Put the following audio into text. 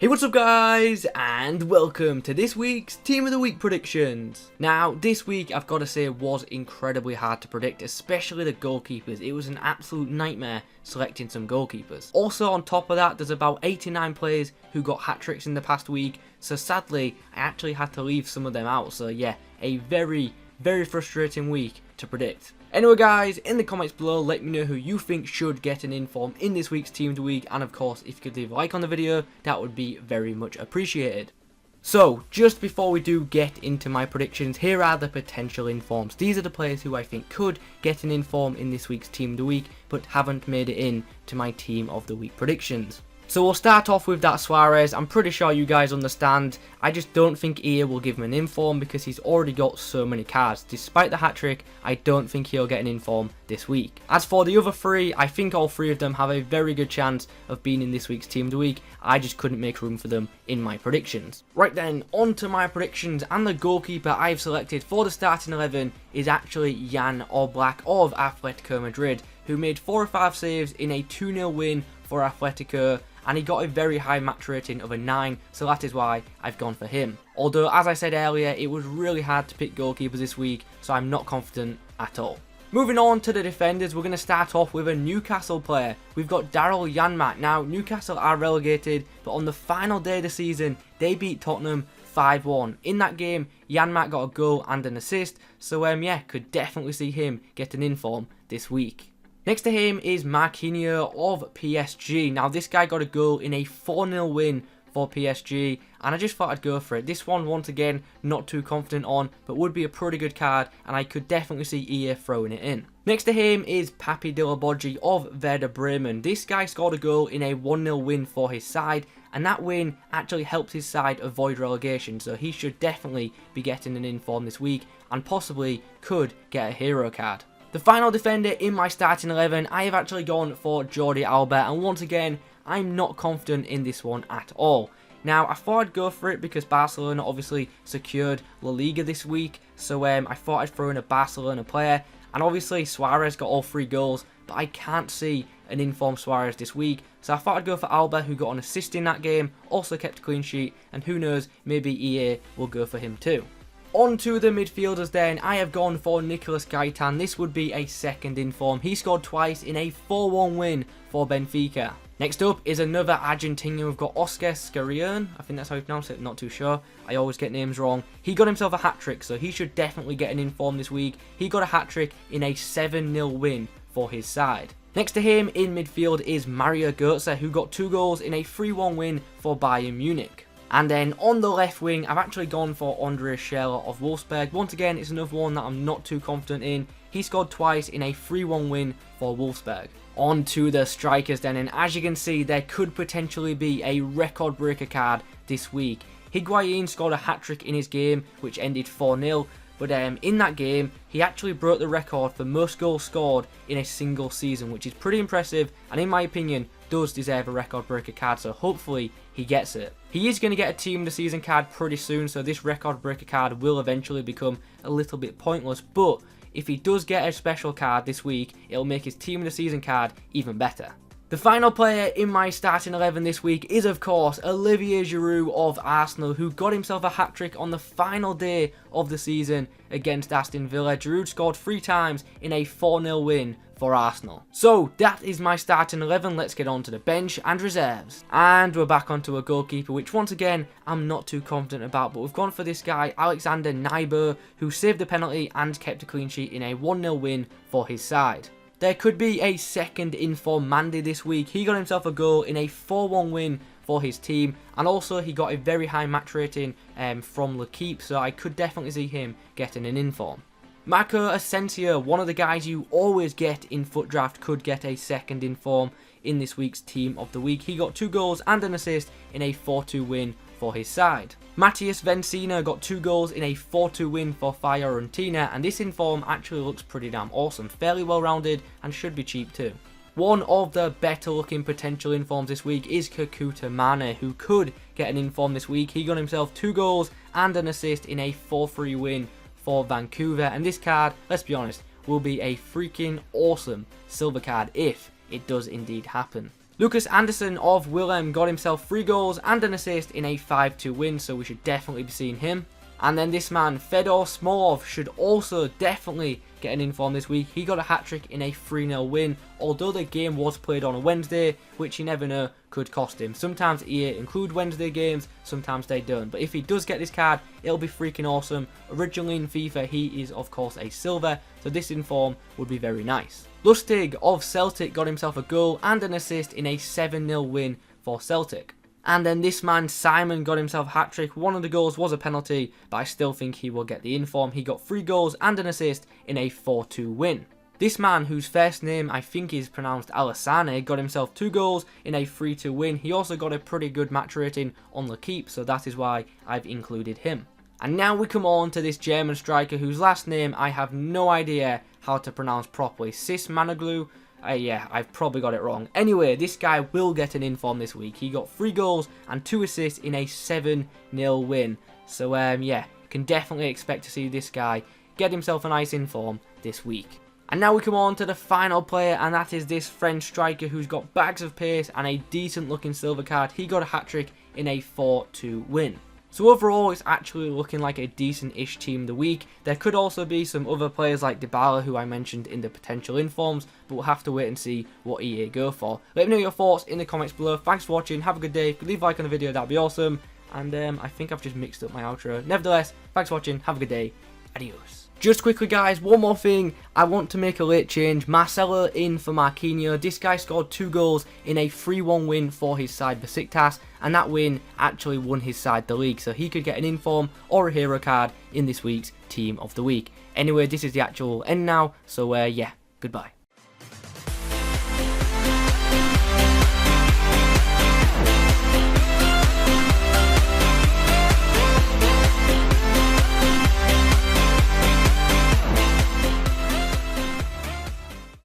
Hey, what's up guys, and welcome to this week's Team of the Week predictions. Now, this week I've got to say was incredibly hard to predict, especially the goalkeepers. It was an absolute nightmare selecting some goalkeepers. Also on top of that, there's about 89 players who got hat-tricks in the past week, so sadly I actually had to leave some of them out. So yeah, a very frustrating week to predict. Anyway guys, in the comments below, let me know who you think should get an inform in this week's Team of the Week, and of course, if you could leave a like on the video, that would be very much appreciated. So, just before we do get into my predictions, here are the potential informs. These are the players who I think could get an inform in this week's Team of the Week, but haven't made it in to my Team of the Week predictions. So we'll start off with that Suarez. I'm pretty sure you guys understand. I just don't think EA will give him an inform because he's already got so many cards. Despite the hat-trick, I don't think he'll get an inform this week. As for the other three, I think all three of them have a very good chance of being in this week's Team of the Week. I just couldn't make room for them in my predictions. Right then, on to my predictions, and the goalkeeper I've selected for the starting 11 is actually Jan Oblak of Atletico Madrid, who made 4 or 5 saves in a 2-0 win for Atletico, and he got a very high match rating of a 9, so that is why I've gone for him. Although, as I said earlier, it was really hard to pick goalkeepers this week, so I'm not confident at all. Moving on to the defenders, we're going to start off with a Newcastle player. We've got Daryl Janmaat. Now, Newcastle are relegated, but on the final day of the season, they beat Tottenham 5-1. In that game, Janmaat got a goal and an assist, so yeah, could definitely see him get an inform this week. Next to him is Marquinhos of PSG. Now, this guy got a goal in a 4-0 win for PSG, and I just thought I'd go for it. This one, once again, not too confident on, but would be a pretty good card, and I could definitely see EA throwing it in. Next to him is Papi Dillabodji of Werder Bremen. This guy scored a goal in a 1-0 win for his side, and that win actually helped his side avoid relegation, so he should definitely be getting an inform this week, and possibly could get a hero card. The final defender in my starting 11, I have actually gone for Jordi Alba, and once again, I'm not confident in this one at all. Now, I thought I'd go for it because Barcelona obviously secured La Liga this week, so I thought I'd throw in a Barcelona player, and obviously Suarez got all 3 goals, but I can't see an informed Suarez this week, so I thought I'd go for Alba, who got an assist in that game, also kept a clean sheet, and who knows, maybe EA will go for him too. On to the midfielders then, I have gone for Nicolas Gaitan. This would be a second inform. He scored twice in a 4-1 win for Benfica. Next up is another Argentinian. We've got Oscar Kieron. I think that's how you pronounce it, not too sure. I always get names wrong. He got himself a hat-trick, so he should definitely get an inform this week. He got a hat-trick in a 7-0 win for his side. Next to him in midfield is Mario Gotze, who got 2 goals in a 3-1 win for Bayern Munich. And then on the left wing, I've actually gone for Andreas Schürrle of Wolfsburg. Once again, it's another one that I'm not too confident in. He scored twice in a 3-1 win for Wolfsburg. On to the strikers then, and as you can see, there could potentially be a record breaker card this week. Higuain scored a hat-trick in his game, which ended 4-0. But in that game, he actually broke the record for most goals scored in a single season, which is pretty impressive, and in my opinion, does deserve a record breaker card, so hopefully he gets it. He is going to get a Team of the Season card pretty soon, so this record breaker card will eventually become a little bit pointless, but if he does get a special card this week, it'll make his Team of the Season card even better. The final player in my starting 11 this week is, of course, Olivier Giroud of Arsenal, who got himself a hat-trick on the final day of the season against Aston Villa. Giroud scored 3 times in a 4-0 win for Arsenal. So, that is my starting 11. Let's get on to the bench and reserves. And we're back onto a goalkeeper, which once again, I'm not too confident about, but we've gone for this guy, Alexander Nybo, who saved the penalty and kept a clean sheet in a 1-0 win for his side. There could be a second inform Mandy this week. He got himself a goal in a 4-1 win for his team, and also he got a very high match rating from L'Equipe, so I could definitely see him getting an inform. Marco Asensio, one of the guys you always get in FUT Draft, could get a second inform in this week's Team of the Week. He got 2 goals and an assist in a 4-2 win for his side. Matthias Vecino got 2 goals in a 4-2 win for Fiorentina, and this inform actually looks pretty damn awesome, fairly well rounded and should be cheap too. One of the better looking potential informs this week is Kekuta Mane, who could get an inform this week. He got himself 2 goals and an assist in a 4-3 win for Vancouver, and this card, let's be honest, will be a freaking awesome silver card if it does indeed happen. Lucas Anderson of Willem got himself 3 goals and an assist in a 5-2 win, so we should definitely be seeing him. And then this man, Fedor Smolov, should also definitely get an inform this week. He got a hat-trick in a 3-0 win, although the game was played on a Wednesday, which you never know could cost him. Sometimes EA include Wednesday games, sometimes they don't. But if he does get this card, it'll be freaking awesome. Originally in FIFA, he is of course a silver, so this inform would be very nice. Lustig of Celtic got himself a goal and an assist in a 7-0 win for Celtic. And then this man, Simon, got himself a hat-trick. One of the goals was a penalty, but I still think he will get the inform. He got 3 goals and an assist in a 4-2 win. This man, whose first name I think is pronounced Alassane, got himself 2 goals in a 3-2 win. He also got a pretty good match rating on the keep, so that is why I've included him. And now we come on to this German striker whose last name I have no idea how to pronounce properly. Sismanoglu. Yeah, I've probably got it wrong. Anyway, this guy will get an inform this week. He got 3 goals and 2 assists in a 7-0 win. So, yeah, can definitely expect to see this guy get himself a nice inform this week. And now we come on to the final player, and that is this French striker who's got bags of pace and a decent looking silver card. He got a hat-trick in a 4-2 win. So overall, it's actually looking like a decent-ish team of the week. There could also be some other players like Dybala, who I mentioned in the potential informs, but we'll have to wait and see what EA go for. Let me know your thoughts in the comments below. Thanks for watching. Have a good day. If you leave a like on the video, that'd be awesome. And I think I've just mixed up my outro. Nevertheless, thanks for watching. Have a good day. Adios. Just quickly guys, one more thing, I want to make a late change. Marcelo in for Marquinhos. This guy scored 2 goals in a 3-1 win for his side Besiktas, and that win actually won his side the league, so he could get an inform or a hero card in this week's Team of the Week. Anyway, this is the actual end now, so yeah, goodbye.